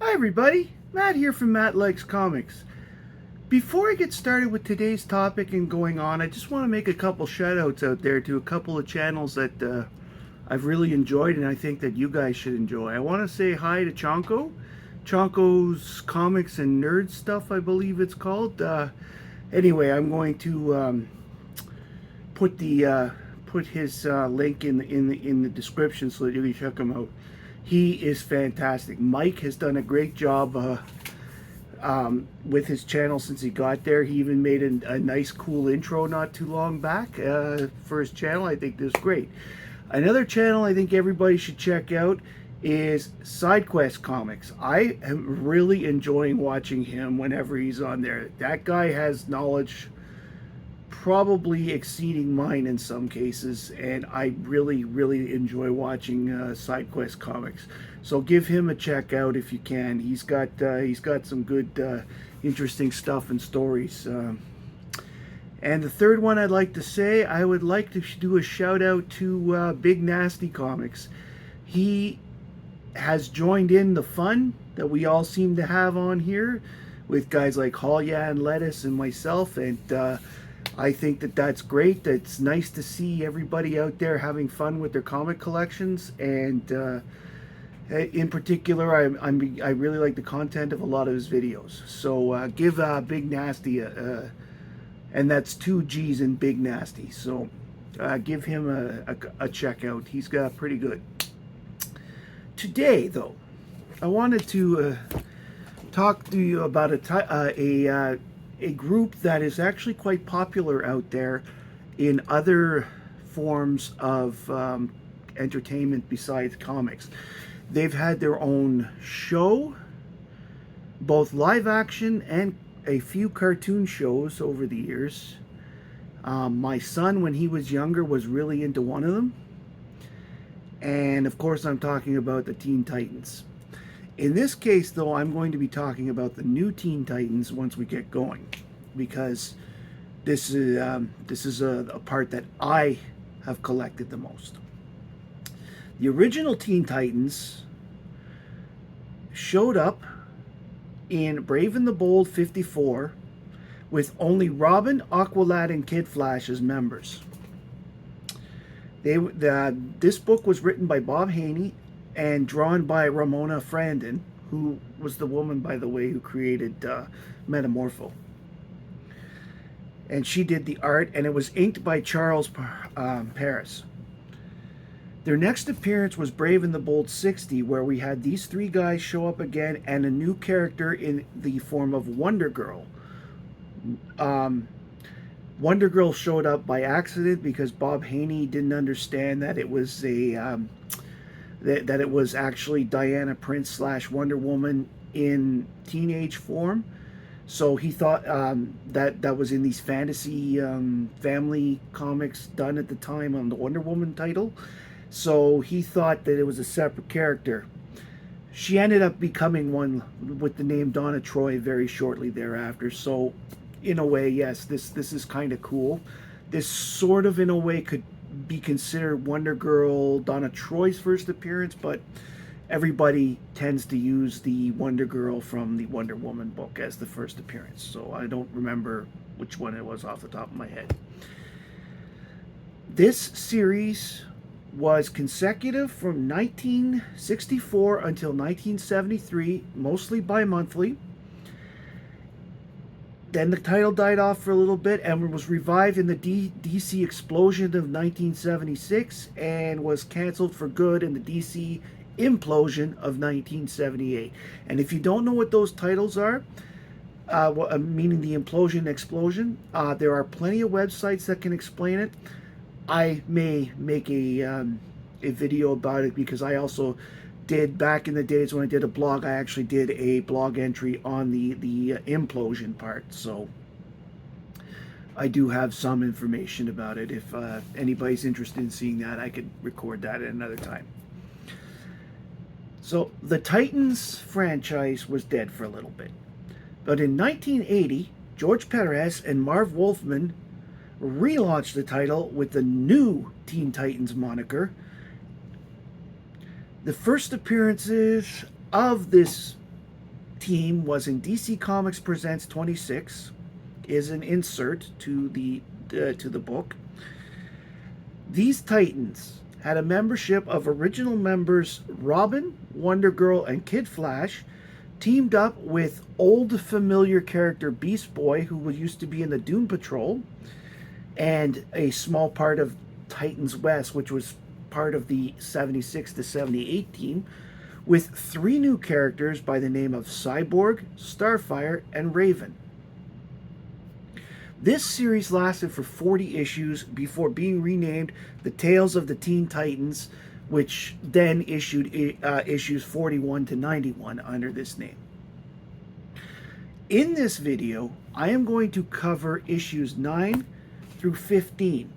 Hi everybody, Matt here from Matt Likes Comics. Before I get started with today's topic and going on, I just want to make a couple shout outs out there to a couple of channels that I've really enjoyed and I think that you guys should enjoy. I want to say hi to Chonko's Comics and Nerd Stuff, I believe it's called. Anyway, I'm going to put his link in the description so that you can check him out. He is fantastic. Mike has done a great job with his channel since he got there. He even made a nice, cool intro not too long back for his channel. I think this is great. Another channel I think everybody should check out is SideQuest Comics. I am really enjoying watching him whenever he's on there. That guy has knowledge probably exceeding mine in some cases, and I really enjoy watching SideQuest Comics. So give him a check out if you can. He's got some good interesting stuff and stories. And the third one I'd like to say, I would like to do a shout out to Big Nasty Comics. He has joined in the fun that we all seem to have on here with guys like Houngan, Lettuce, and myself, and I think that that's great. It's nice to see everybody out there having fun with their comic collections, and in particular, I really like the content of a lot of his videos. So give Big Nasty and that's 2 G's in Big Nasty. So give him a check out. He's got pretty good. Today, though, I wanted to talk to you about a group that is actually quite popular out there in other forms of entertainment besides comics. They've had their own show, both live action and a few cartoon shows over the years. My son, when he was younger, was really into one of them. And of course, I'm talking about the Teen Titans. In this case, though, I'm going to be talking about the new Teen Titans once we get going, because this is a part that I have collected the most. The original Teen Titans showed up in Brave and the Bold 54 with only Robin, Aqualad, and Kid Flash as members. This book was written by Bob Haney and drawn by Ramona Frandon, who was the woman, by the way, who created Metamorpho. And she did the art, and it was inked by Charles Paris. Their next appearance was Brave and the Bold 60, where we had these 3 guys show up again, and a new character in the form of Wonder Girl. Wonder Girl showed up by accident because Bob Haney didn't understand that it was that it was actually Diana Prince / Wonder Woman in teenage form. So he thought that was in these fantasy family comics done at the time on the Wonder Woman title. So he thought that it was a separate character. She ended up becoming one with the name Donna Troy very shortly thereafter. So in a way, yes, this is kind of cool. This sort of, in a way, could be considered Wonder Girl, Donna Troy's first appearance, but everybody tends to use the Wonder Girl from the Wonder Woman book as the first appearance. So I don't remember which one it was off the top of my head. This series was consecutive from 1964 until 1973, mostly bi-monthly. Then the title died off for a little bit and was revived in the DC Explosion of 1976 and was canceled for good in the DC Implosion of 1978. And if you don't know what those titles are, meaning the Implosion and Explosion, there are plenty of websites that can explain it. I may make a video about it because I also did, back in the days when I did a blog, I actually did a blog entry on the implosion part. So I do have some information about it. If anybody's interested in seeing that, I could record that at another time. So the Titans franchise was dead for a little bit. But in 1980, George Perez and Marv Wolfman relaunched the title with the new Teen Titans moniker. The first appearances of this team was in DC Comics Presents 26, is an insert to the book. These Titans had a membership of original members Robin, Wonder Girl, and Kid Flash, teamed up with old familiar character Beast Boy, who used to be in the Doom Patrol, and a small part of Titans West, which was part of the 76 to 78 team, with 3 new characters by the name of Cyborg, Starfire, and Raven. This series lasted for 40 issues before being renamed The Tales of the Teen Titans, which then issued issues 41 to 91 under this name. In this video, I am going to cover issues 9 through 15,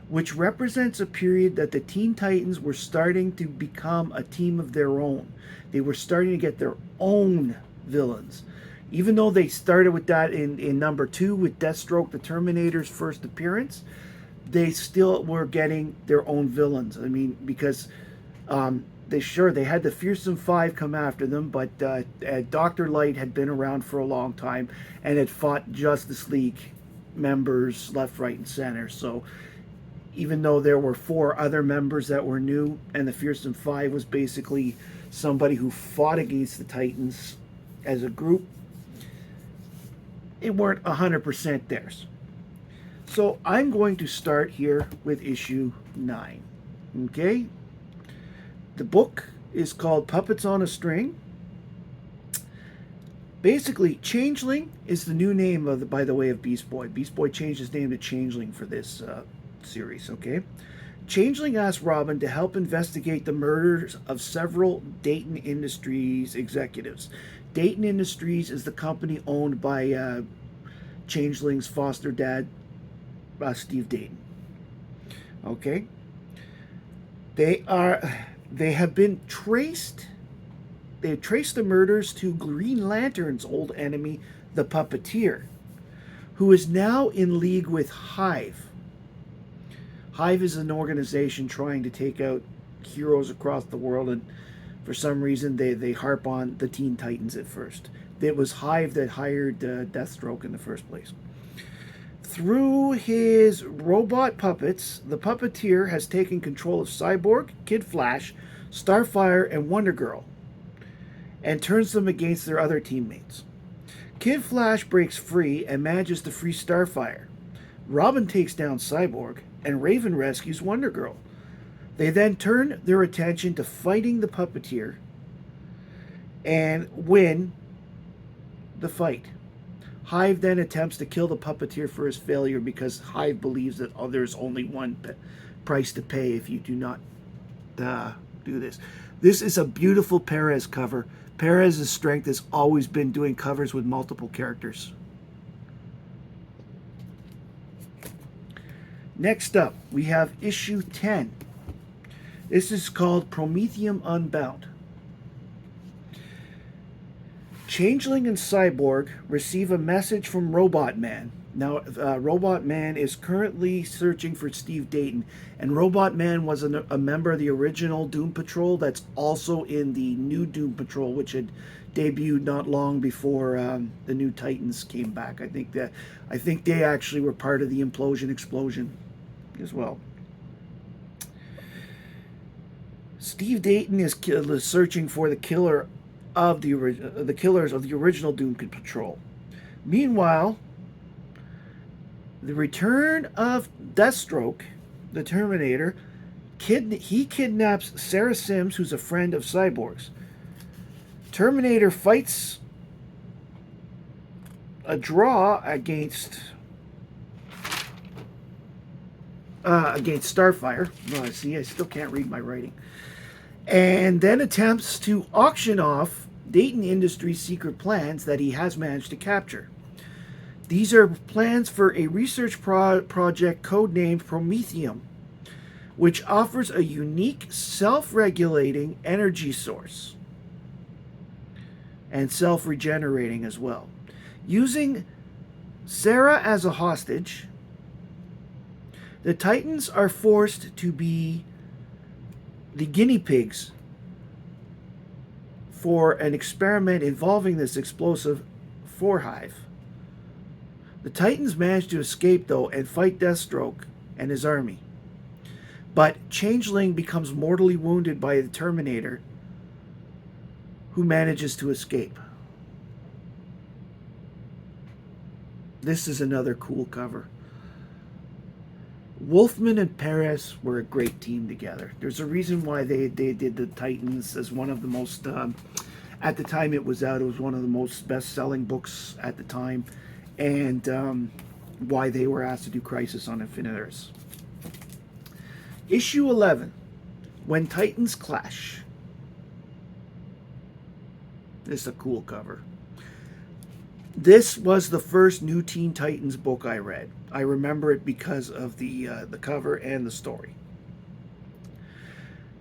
which represents a period that the Teen Titans were starting to become a team of their own. They were starting to get their own villains. Even though they started with that in number 2 with Deathstroke the Terminator's first appearance, they still were getting their own villains. I mean, because they had the Fearsome Five come after them, but Dr. Light had been around for a long time and had fought Justice League members left, right, and center. So even though there were 4 other members that were new, and the Fearsome Five was basically somebody who fought against the Titans as a group, it weren't 100% theirs. So I'm going to start here with issue 9. Okay? The book is called Puppets on a String. Basically, Changeling is the new name of by the way of Beast Boy. Beast Boy changed his name to Changeling for this series, okay? Changeling asked Robin to help investigate the murders of several Dayton Industries executives. Dayton Industries is the company owned by Changeling's foster dad, Steve Dayton. Okay? They have traced the murders to Green Lantern's old enemy, the Puppeteer, who is now in league with Hive. Hive is an organization trying to take out heroes across the world, and for some reason they harp on the Teen Titans at first. It was Hive that hired Deathstroke in the first place. Through his robot puppets, the Puppeteer has taken control of Cyborg, Kid Flash, Starfire, and Wonder Girl, and turns them against their other teammates. Kid Flash breaks free and manages to free Starfire. Robin takes down Cyborg, and Raven rescues Wonder Girl. They then turn their attention to fighting the Puppeteer and win the fight. Hive then attempts to kill the Puppeteer for his failure because Hive believes that there's only one price to pay if you do not do this. This is a beautiful Perez cover. Perez's strength has always been doing covers with multiple characters. Next up, we have issue 10. This is called Prometheum Unbound. Changeling and Cyborg receive a message from Robot Man. Now, Robot Man is currently searching for Steve Dayton, and Robot Man was a member of the original Doom Patrol that's also in the new Doom Patrol, which had debuted not long before the new Titans came back. I think they actually were part of the Implosion Explosion as well. Steve Dayton is searching for the killers of the original Doom Patrol. Meanwhile, the return of Deathstroke, the Terminator, he kidnaps Sarah Sims, who's a friend of Cyborg's. Terminator fights a draw against Starfire. Oh, see, I still can't read my writing. And then attempts to auction off Dayton Industries' secret plans that he has managed to capture. These are plans for a research project codenamed Prometheum, which offers a unique self-regulating energy source and self-regenerating as well. Using Sarah as a hostage, the Titans are forced to be the guinea pigs for an experiment involving this explosive forehive. The Titans manage to escape, though, and fight Deathstroke and his army. But Changeling becomes mortally wounded by the Terminator, who manages to escape. This is another cool cover. Wolfman and Perez were a great team together. There's a reason why they did the Titans as one of the most, at the time it was out, it was one of the most best-selling books at the time, and why they were asked to do Crisis on Infinite Earths. Issue 11, When Titans Clash. This is a cool cover. This was the first New Teen Titans book I read. I remember it because of the cover and the story.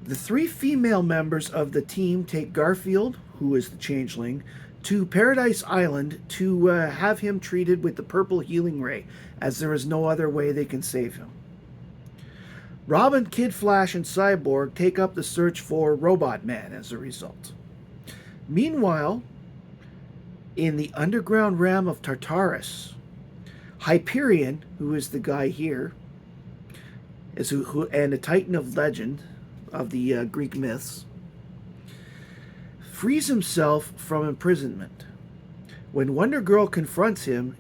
The three female members of the team take Garfield, who is the Changeling, to Paradise Island to have him treated with the purple healing ray, as there is no other way they can save him. Robin, Kid Flash, and Cyborg take up the search for Robot Man as a result. Meanwhile, in the underground realm of Tartarus, Hyperion, who is the guy here, and a Titan of legend of the Greek myths, frees himself from imprisonment. When Wonder Girl confronts him,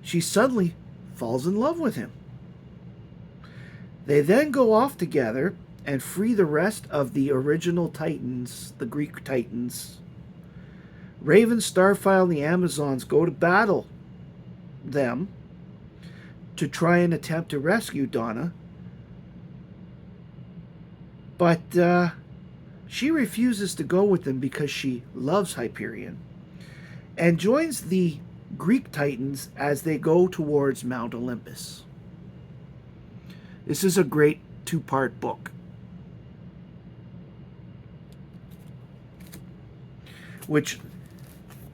she suddenly falls in love with him. They then go off together and free the rest of the original Titans, the Greek Titans. Raven, Starfile, and the Amazons go to battle them to try and attempt to rescue Donna. But she refuses to go with them because she loves Hyperion and joins the Greek Titans as they go towards Mount Olympus. This is a great two-part book.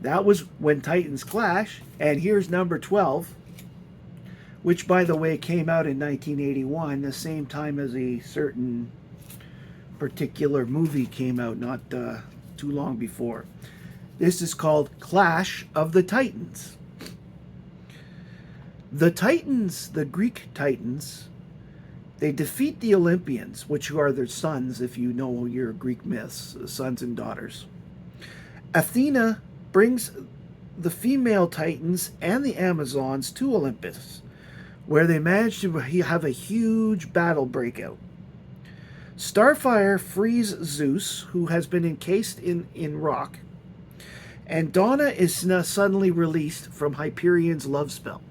That was When Titans Clash, and here's number 12, which, by the way, came out in 1981, the same time as a certain particular movie came out not too long before. This is called Clash of the Titans. The Titans, the Greek Titans, they defeat the Olympians, which are their sons, if you know your Greek myths, sons and daughters. Athena brings the female Titans and the Amazons to Olympus, where they manage to have a huge battle breakout. Starfire frees Zeus, who has been encased in rock, and Donna is now suddenly released from Hyperion's love spell.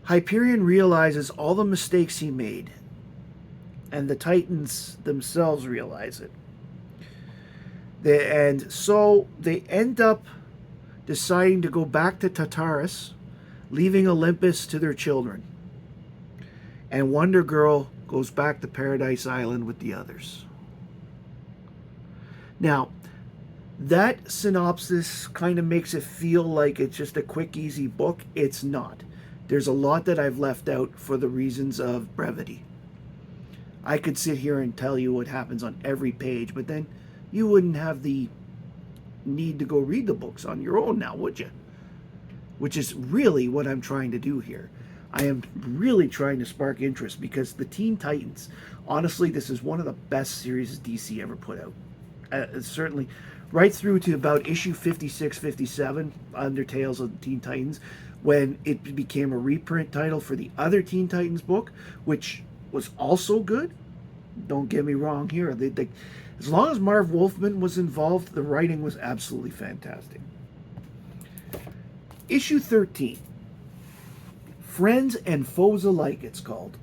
Hyperion realizes all the mistakes he made, and the Titans themselves realize it. And so they end up deciding to go back to Tartarus, leaving Olympus to their children. And Wonder Girl goes back to Paradise Island with the others. Now, that synopsis kind of makes it feel like it's just a quick, easy book. It's not. There's a lot that I've left out for the reasons of brevity. I could sit here and tell you what happens on every page, but then you wouldn't have the need to go read the books on your own now, would you? Which is really what I'm trying to do here. I am really trying to spark interest because the Teen Titans, honestly, this is one of the best series DC ever put out. Certainly, right through to about issue 56, 57, under Tales of the Teen Titans, when it became a reprint title for the other Teen Titans book, which was also good. Don't get me wrong here. As long as Marv Wolfman was involved, the writing was absolutely fantastic. Issue 13. Friends and Foes Alike, it's called.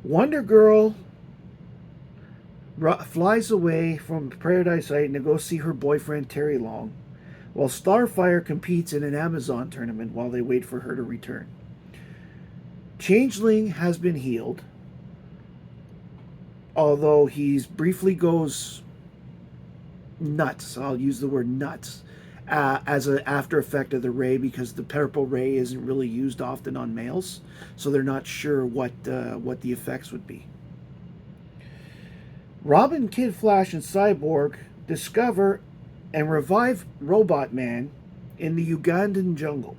Wonder Girl flies away from Paradise Island to go see her boyfriend Terry Long, while Starfire competes in an Amazon tournament while they wait for her to return. Changeling has been healed, although he briefly goes nuts. I'll use the word nuts as an after effect of the ray, because the purple ray isn't really used often on males, so they're not sure what the effects would be. Robin, Kid Flash, and Cyborg discover and revive Robot Man in the Ugandan jungle.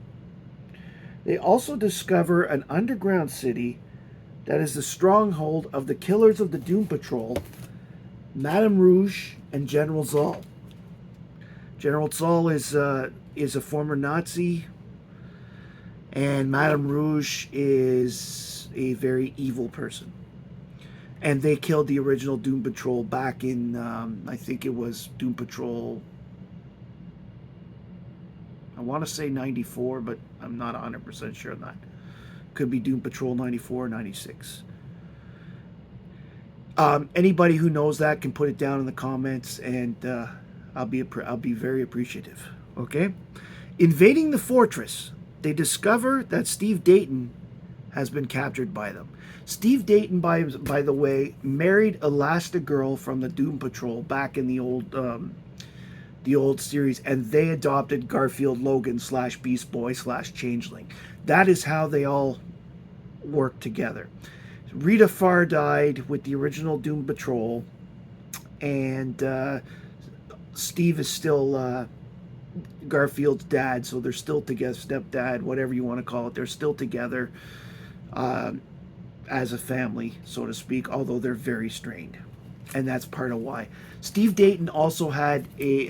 They also discover an underground city that is the stronghold of the killers of the Doom Patrol, Madame Rouge and General Zoll. General Zoll is a former Nazi, and Madame Rouge is a very evil person. And they killed the original Doom Patrol back in, I think it was Doom Patrol, I want to say 94, but I'm not 100% sure on that. Could be Doom Patrol 94 or 96. Anybody who knows that can put it down in the comments, and I'll be very appreciative. Okay? Invading the fortress, they discover that Steve Dayton has been captured by them. Steve Dayton, by the way, married Elastigirl from the Doom Patrol back in the old series, and they adopted Garfield Logan / Beast Boy / Changeling. That is how they all worked together. Rita Farr died with the original Doom Patrol, and Steve is still Garfield's dad, so they're still together, stepdad, whatever you want to call it. They're still together as a family, so to speak, although they're very strained. And that's part of why. Steve Dayton also had a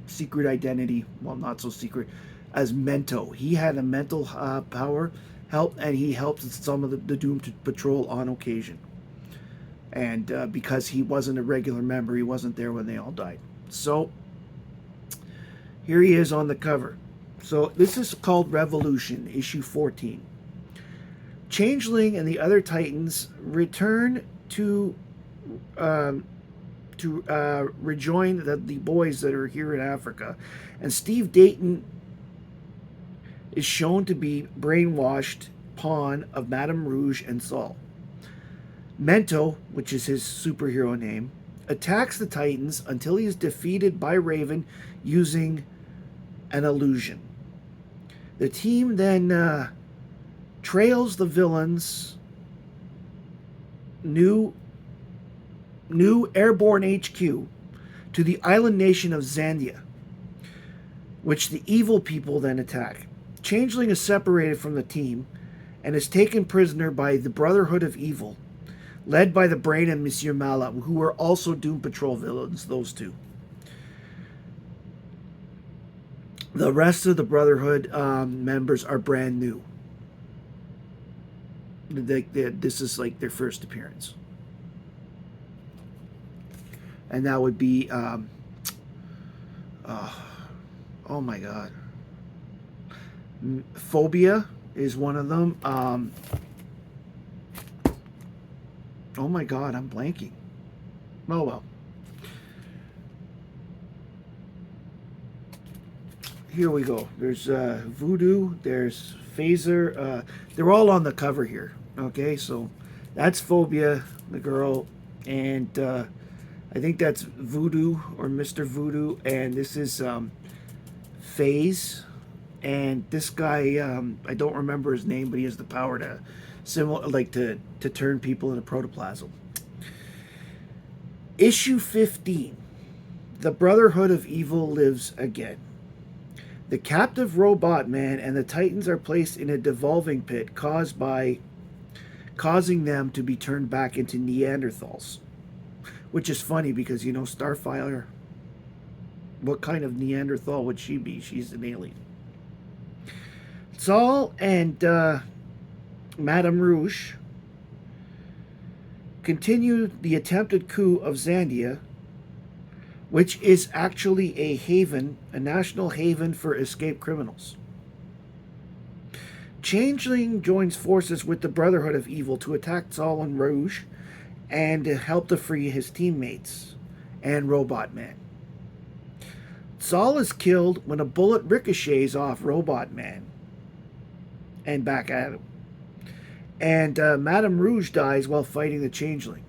secret identity, well, not so secret, as Mento. He had a mental power help, and he helped some of the Doom Patrol on occasion. And because he wasn't a regular member, he wasn't there when they all died. So here he is on the cover. So this is called Revolution, issue 14. Changeling and the other Titans return to rejoin the boys that are here in Africa, and Steve Dayton is shown to be brainwashed pawn of Madame Rouge and Saul. Mento, which is his superhero name, attacks the Titans until he is defeated by Raven using an illusion. The team then trails the villains' new airborne HQ to the island nation of Zandia, which the evil people then attack. Changeling is separated from the team and is taken prisoner by the Brotherhood of Evil, led by the Brain and Monsieur Malab, who are also Doom Patrol villains, those two. The rest of the Brotherhood members are brand new. This is like their first appearance. And that would be, oh my God. Phobia is one of them. Oh my God, I'm blanking. Oh well. Here we go. There's Voodoo, there's Phaser. They're all on the cover here. Okay, so that's Phobia, the girl, and I think that's Voodoo or Mr. Voodoo, and this is Phase, and this guy, I don't remember his name, but he has the power to to turn people into protoplasm. Issue 15. The Brotherhood of Evil lives again. The captive robot man and the Titans are placed in a devolving pit causing them to be turned back into Neanderthals. Which is funny because, you know, Starfire, what kind of Neanderthal would she be? She's an alien. Saul and Madame Rouge continue the attempted coup of Zandia, which is actually a haven, a national haven for escaped criminals. Changeling joins forces with the Brotherhood of Evil to attack Saul and Rouge and to help to free his teammates and Robot Man. Saul is killed when a bullet ricochets off Robot Man and back at him. And Madame Rouge dies while fighting the Changeling.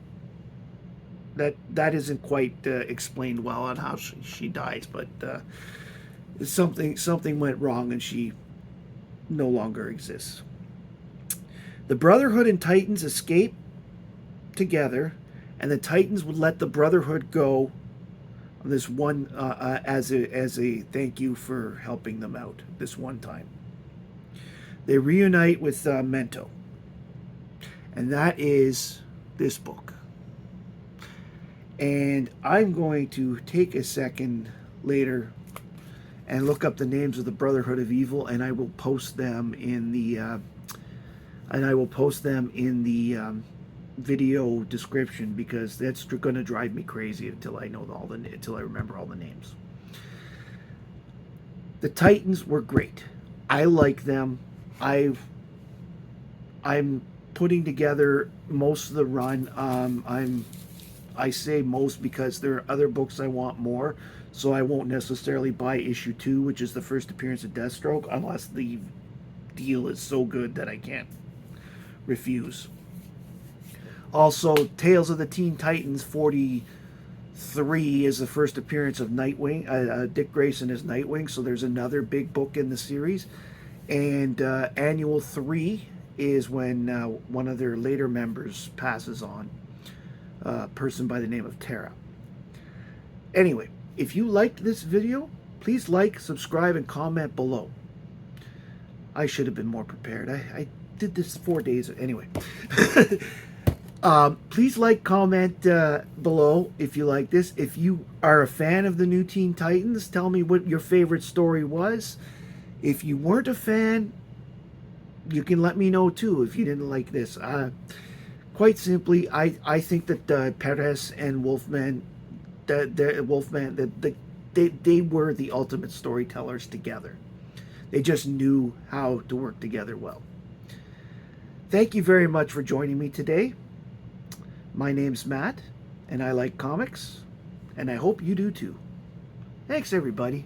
That isn't quite explained well on how she dies, but something went wrong and she no longer exists. The Brotherhood and Titans escape together and the Titans would let the Brotherhood go on this one as a thank you for helping them out this one time. They reunite with Mento, and that is this book. And I'm going to take a second later and look up the names of the Brotherhood of Evil, and I will post them in the video description, because that's going to drive me crazy until I remember all the names. The Titans were great. I like them. I'm putting together most of the run. I say most because there are other books I want more, so I won't necessarily buy issue 2, which is the first appearance of Deathstroke, unless the deal is so good that I can't refuse. Also, Tales of the Teen Titans 43 is the first appearance of Nightwing. Dick Grayson is Nightwing, so there's another big book in the series. And Annual 3 is when one of their later members passes on, a person by the name of Tara. Anyway, if you liked this video, please like, subscribe, and comment below. I should have been more prepared. I did this 4 days. Anyway. Please like, comment below if you like this. If you are a fan of the new Teen Titans, tell me what your favorite story was. If you weren't a fan, you can let me know too if you didn't like this. Quite simply, I think that Perez and Wolfman, they were the ultimate storytellers together. They just knew how to work together well. Thank you very much for joining me today. My name's Matt, and I like comics, and I hope you do too. Thanks, everybody.